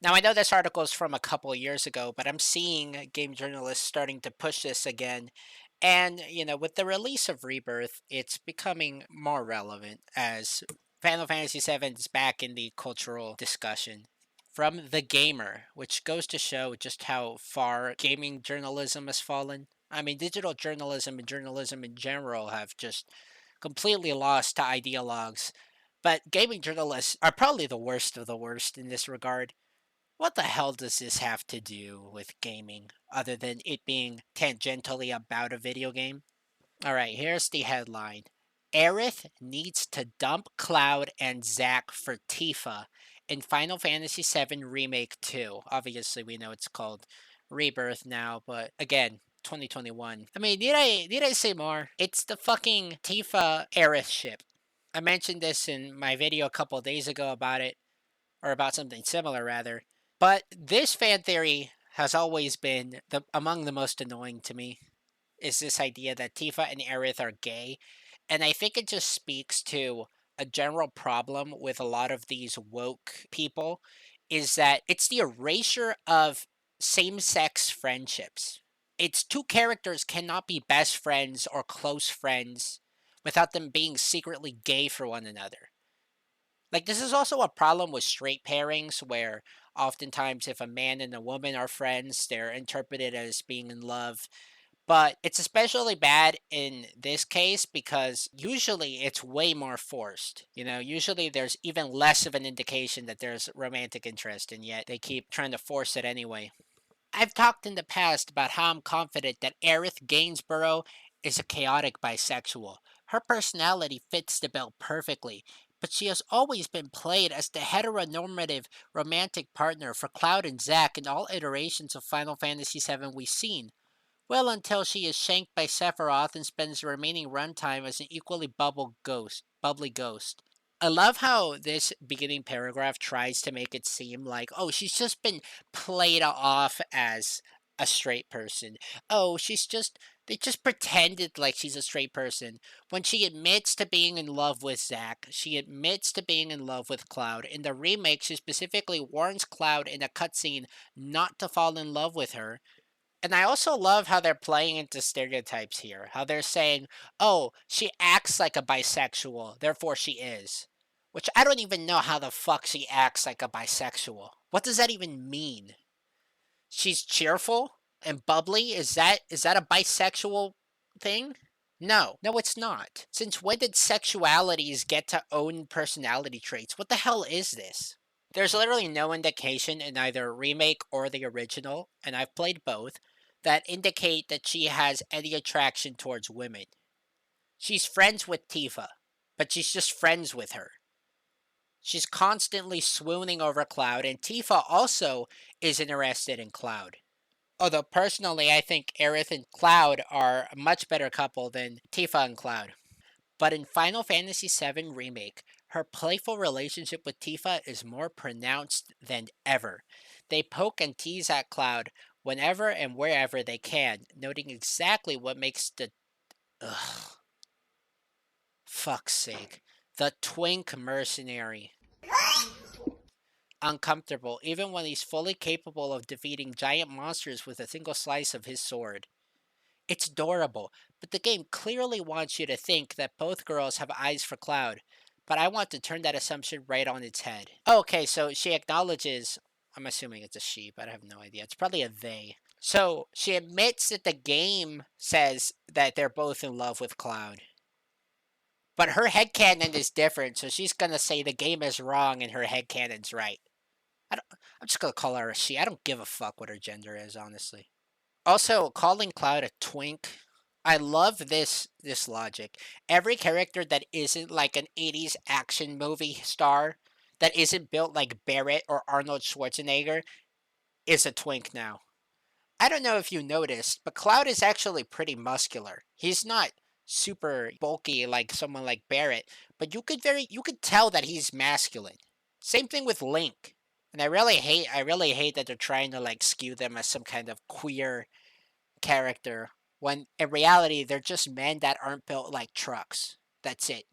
Now, I know this article is from a couple of years ago, but I'm seeing game journalists starting to push this again. And, with the release of Rebirth, it's becoming more relevant as Final Fantasy VII is back in the cultural discussion. From The Gamer, which goes to show just how far gaming journalism has fallen. I mean, digital journalism and journalism in general have just completely lost to ideologues. But gaming journalists are probably the worst of the worst in this regard. What the hell does this have to do with gaming, other than it being tangentially about a video game? Alright, here's the headline. Aerith needs to dump Cloud and Zack for Tifa in Final Fantasy VII Remake 2. Obviously, we know it's called Rebirth now, but again, 2021. I mean, did I say more? It's the fucking Tifa Aerith ship. I mentioned this in my video a couple days ago about it, or about something similar rather. But this fan theory has always been among the most annoying to me. Is this idea that Tifa and Aerith are gay, and I think it just speaks to a general problem with a lot of these woke people, is that it's the erasure of same-sex friendships. It's two characters cannot be best friends or close friends without them being secretly gay for one another. Like, this is also a problem with straight pairings where oftentimes if a man and a woman are friends, they're interpreted as being in love. But it's especially bad in this case because usually it's way more forced. Usually there's even less of an indication that there's romantic interest, and yet they keep trying to force it anyway. I've talked in the past about how I'm confident that Aerith Gainsborough is a chaotic bisexual. Her personality fits the bill perfectly, but she has always been played as the heteronormative romantic partner for Cloud and Zack in all iterations of Final Fantasy VII we've seen. Well, until she is shanked by Sephiroth and spends the remaining runtime as an equally bubbly ghost. I love how this beginning paragraph tries to make it seem like, oh, she's just been played off as a straight person. Oh, they just pretended like she's a straight person. When she admits to being in love with Zack, she admits to being in love with Cloud. In the remake, she specifically warns Cloud in a cutscene not to fall in love with her. And I also love how they're playing into stereotypes here. How they're saying, oh, she acts like a bisexual, therefore she is. Which I don't even know how the fuck she acts like a bisexual. What does that even mean? She's cheerful and bubbly? Is that a bisexual thing? No. No, it's not. Since when did sexualities get to own personality traits? What the hell is this? There's literally no indication in either remake or the original, and I've played both, that indicate that she has any attraction towards women. She's friends with Tifa, but she's just friends with her. She's constantly swooning over Cloud, and Tifa also is interested in Cloud. Although personally, I think Aerith and Cloud are a much better couple than Tifa and Cloud. But in Final Fantasy VII Remake, her playful relationship with Tifa is more pronounced than ever. They poke and tease at Cloud whenever and wherever they can, noting exactly what makes the ugh, fuck's sake, the twink mercenary uncomfortable, even when he's fully capable of defeating giant monsters with a single slice of his sword. It's adorable, but the game clearly wants you to think that both girls have eyes for Cloud, but I want to turn that assumption right on its head. Oh, okay, so she acknowledges. I'm assuming it's a she, but I have no idea. It's probably a they. So she admits that the game says that they're both in love with Cloud. But her headcanon is different, so she's gonna say the game is wrong and her headcanon's right. I'm just gonna call her a she. I don't give a fuck what her gender is, honestly. Also, calling Cloud a twink. I love this logic. Every character that isn't like an 80s action movie star, that isn't built like Barrett or Arnold Schwarzenegger, is a twink now. I don't know if you noticed, but Cloud is actually pretty muscular. He's not super bulky like someone like Barrett, but you could tell that he's masculine. Same thing with Link. And I really hate that they're trying to like skew them as some kind of queer character when in reality they're just men that aren't built like trucks. That's it.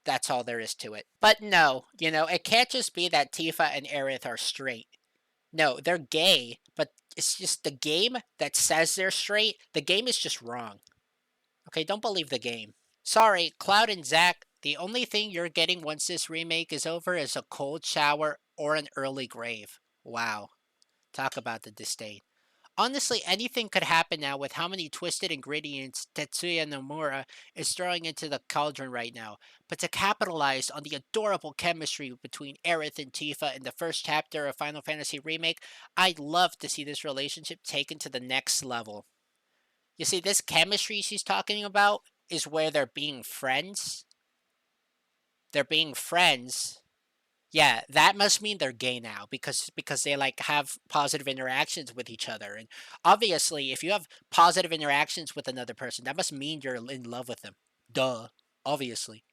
That's all there is to it. But no, it can't just be that Tifa and Aerith are straight. No, they're gay, but it's just the game that says they're straight. The game is just wrong. Okay, don't believe the game. Sorry, Cloud and Zack, the only thing you're getting once this remake is over is a cold shower or an early grave. Wow. Talk about the disdain. Honestly, anything could happen now with how many twisted ingredients Tetsuya Nomura is throwing into the cauldron right now. But to capitalize on the adorable chemistry between Aerith and Tifa in the first chapter of Final Fantasy Remake, I'd love to see this relationship taken to the next level. You see, this chemistry she's talking about is where they're being friends. They're being friends. Yeah, that must mean they're gay now because they like have positive interactions with each other. And obviously, if you have positive interactions with another person, that must mean you're in love with them. Duh, obviously.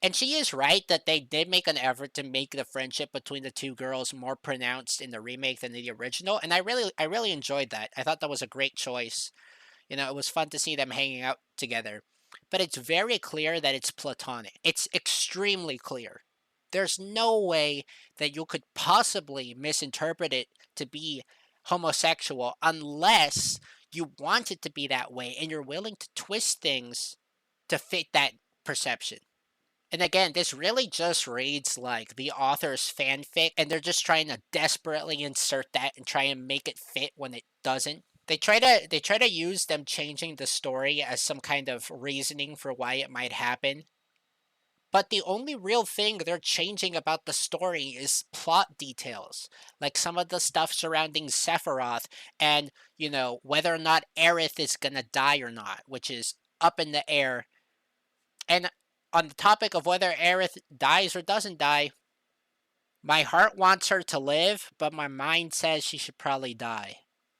And she is right that they did make an effort to make the friendship between the two girls more pronounced in the remake than in the original, and I really enjoyed that. I thought that was a great choice. It was fun to see them hanging out together. But it's very clear that it's platonic. It's extremely clear. There's no way that you could possibly misinterpret it to be homosexual unless you want it to be that way and you're willing to twist things to fit that perception. And again, this really just reads like the author's fanfic, and they're just trying to desperately insert that and try and make it fit when it doesn't. They try to use them changing the story as some kind of reasoning for why it might happen. But the only real thing they're changing about the story is plot details, like some of the stuff surrounding Sephiroth and, whether or not Aerith is gonna die or not, which is up in the air. And on the topic of whether Aerith dies or doesn't die, my heart wants her to live, but my mind says she should probably die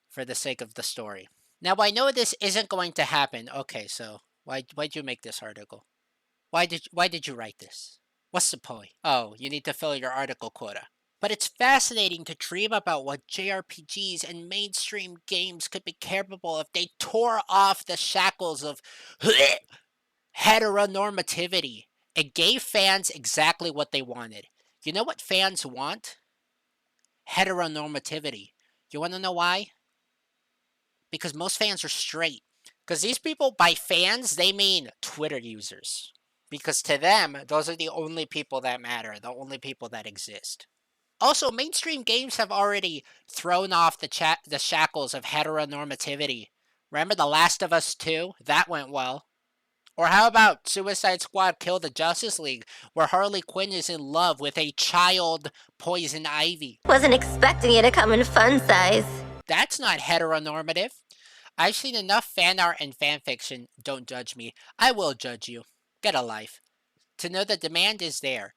for the sake of the story. Now, I know this isn't going to happen. Okay, so why'd you make this article? Why did you write this? What's the point? Oh, you need to fill your article quota. But it's fascinating to dream about what JRPGs and mainstream games could be capable if they tore off the shackles of heteronormativity and gave fans exactly what they wanted. You know what fans want? Heteronormativity. You want to know why? Because most fans are straight. Because these people, by fans, they mean Twitter users. Because to them, those are the only people that matter, the only people that exist. Also, mainstream games have already thrown off the shackles of heteronormativity. Remember The Last of Us 2? That went well. Or how about Suicide Squad Kill the Justice League, where Harley Quinn is in love with a child Poison Ivy? Wasn't expecting you to come in fun size. That's not heteronormative. I've seen enough fan art and fanfiction, don't judge me. I will judge you. Get a life. To know the demand is there.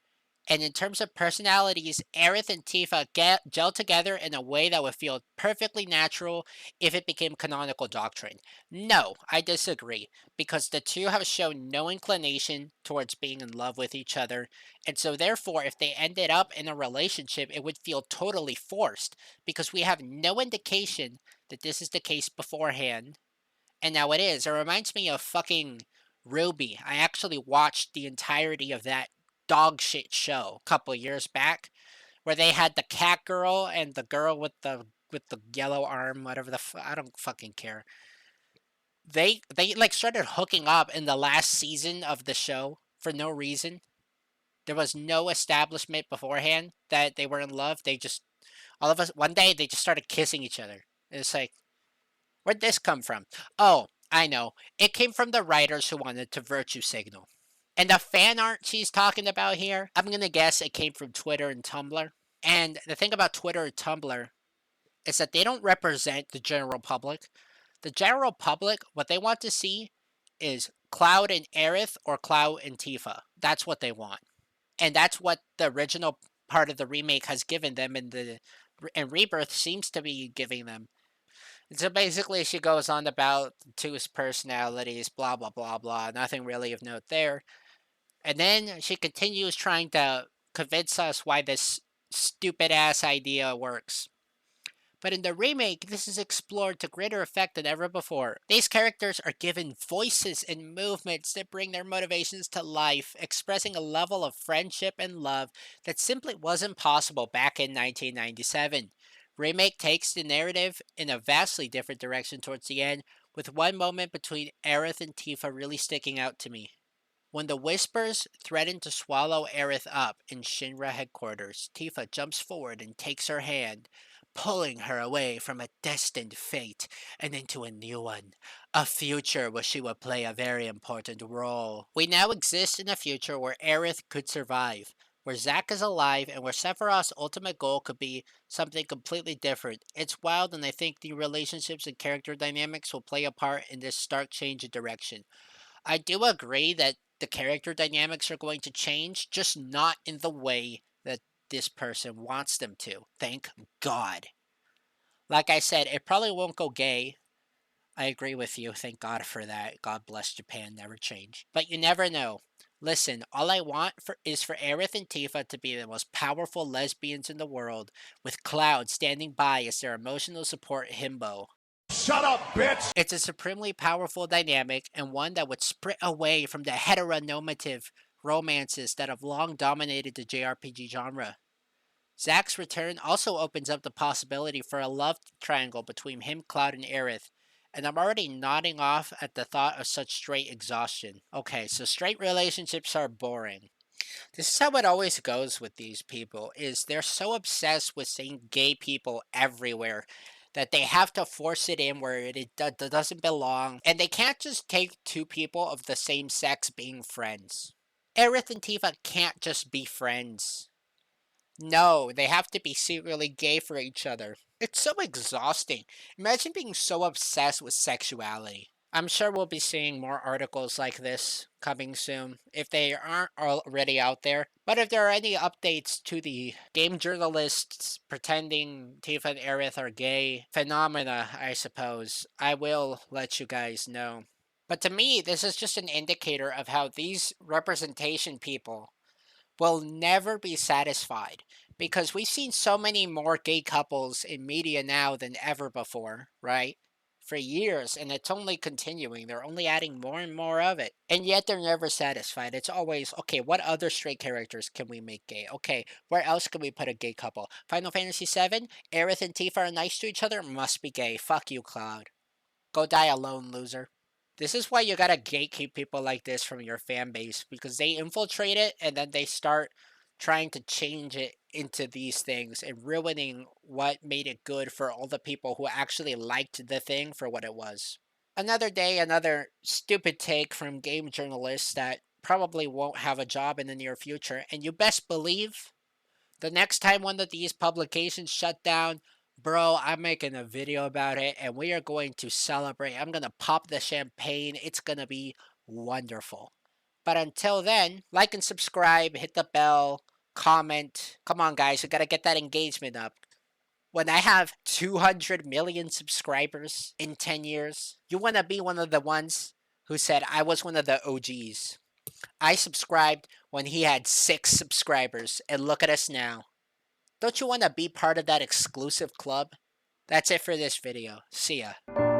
And in terms of personalities, Aerith and Tifa gel together in a way that would feel perfectly natural if it became canonical doctrine. No, I disagree, because the two have shown no inclination towards being in love with each other, and so therefore, if they ended up in a relationship, it would feel totally forced, because we have no indication that this is the case beforehand, and now it is. It reminds me of fucking Ruby. I actually watched the entirety of that dog shit show a couple years back where they had the cat girl and the girl with the yellow arm, whatever I don't fucking care. They like started hooking up in the last season of the show for no reason. There was no establishment beforehand that they were in love. They just all of us one day they just started kissing each other. It's like, where'd this come from? Oh, I know. It came from the writers who wanted to virtue signal. And the fan art she's talking about here, I'm going to guess it came from Twitter and Tumblr. And the thing about Twitter and Tumblr is that they don't represent the general public. The general public, what they want to see is Cloud and Aerith or Cloud and Tifa. That's what they want. And that's what the original part of the remake has given them, and Rebirth seems to be giving them. So basically, she goes on about two's personalities, blah, blah, blah, blah. Nothing really of note there. And then she continues trying to convince us why this stupid ass idea works. But in the remake, this is explored to greater effect than ever before. These characters are given voices and movements that bring their motivations to life, expressing a level of friendship and love that simply wasn't possible back in 1997. Remake takes the narrative in a vastly different direction towards the end, with one moment between Aerith and Tifa really sticking out to me. When the Whispers threaten to swallow Aerith up in Shinra headquarters, Tifa jumps forward and takes her hand, pulling her away from a destined fate and into a new one, a future where she will play a very important role. We now exist in a future where Aerith could survive, where Zack is alive, and where Sephiroth's ultimate goal could be something completely different. It's wild, and I think the relationships and character dynamics will play a part in this stark change in direction. I do agree that the character dynamics are going to change, just not in the way that this person wants them to. Thank God. Like I said, it probably won't go gay. I agree with you. Thank God for that. God bless Japan, never change. But you never know. Listen, all I want is for Aerith and Tifa to be the most powerful lesbians in the world, with Cloud standing by as their emotional support himbo. Shut up, bitch! It's a supremely powerful dynamic, and one that would sprint away from the heteronormative romances that have long dominated the JRPG genre. Zack's return also opens up the possibility for a love triangle between him, Cloud, and Aerith, and I'm already nodding off at the thought of such straight exhaustion. Okay, so straight relationships are boring. This is how it always goes with these people, is they're so obsessed with seeing gay people everywhere that they have to force it in where it doesn't belong, and they can't just take two people of the same sex being friends. Aerith and Tifa can't just be friends. No, they have to be secretly gay for each other. It's so exhausting. Imagine being so obsessed with sexuality. I'm sure we'll be seeing more articles like this coming soon, if they aren't already out there. But if there are any updates to the game journalists pretending Tifa and Aerith are gay phenomena, I suppose, I will let you guys know. But to me, this is just an indicator of how these representation people will never be satisfied, because we've seen so many more gay couples in media now than ever before, right? For years, and it's only continuing. They're only adding more and more of it. And yet they're never satisfied. It's always, okay, what other straight characters can we make gay? Okay, where else can we put a gay couple? Final Fantasy VII? Aerith and Tifa are nice to each other? Must be gay. Fuck you, Cloud. Go die alone, loser. This is why you gotta gatekeep people like this from your fan base, because they infiltrate it and then they start trying to change it into these things and ruining what made it good for all the people who actually liked the thing for what it was. Another day, another stupid take from game journalists that probably won't have a job in the near future, and you best believe the next time one of these publications shut down, bro, I'm making a video about it and we are going to celebrate. I'm going to pop the champagne. It's going to be wonderful. But until then, like and subscribe, hit the bell, comment. Come on, guys, we got to get that engagement up. When I have 200 million subscribers in 10 years, you want to be one of the ones who said I was one of the OGs. I subscribed when he had 6 subscribers, and look at us now. Don't you want to be part of that exclusive club? That's it for this video. See ya.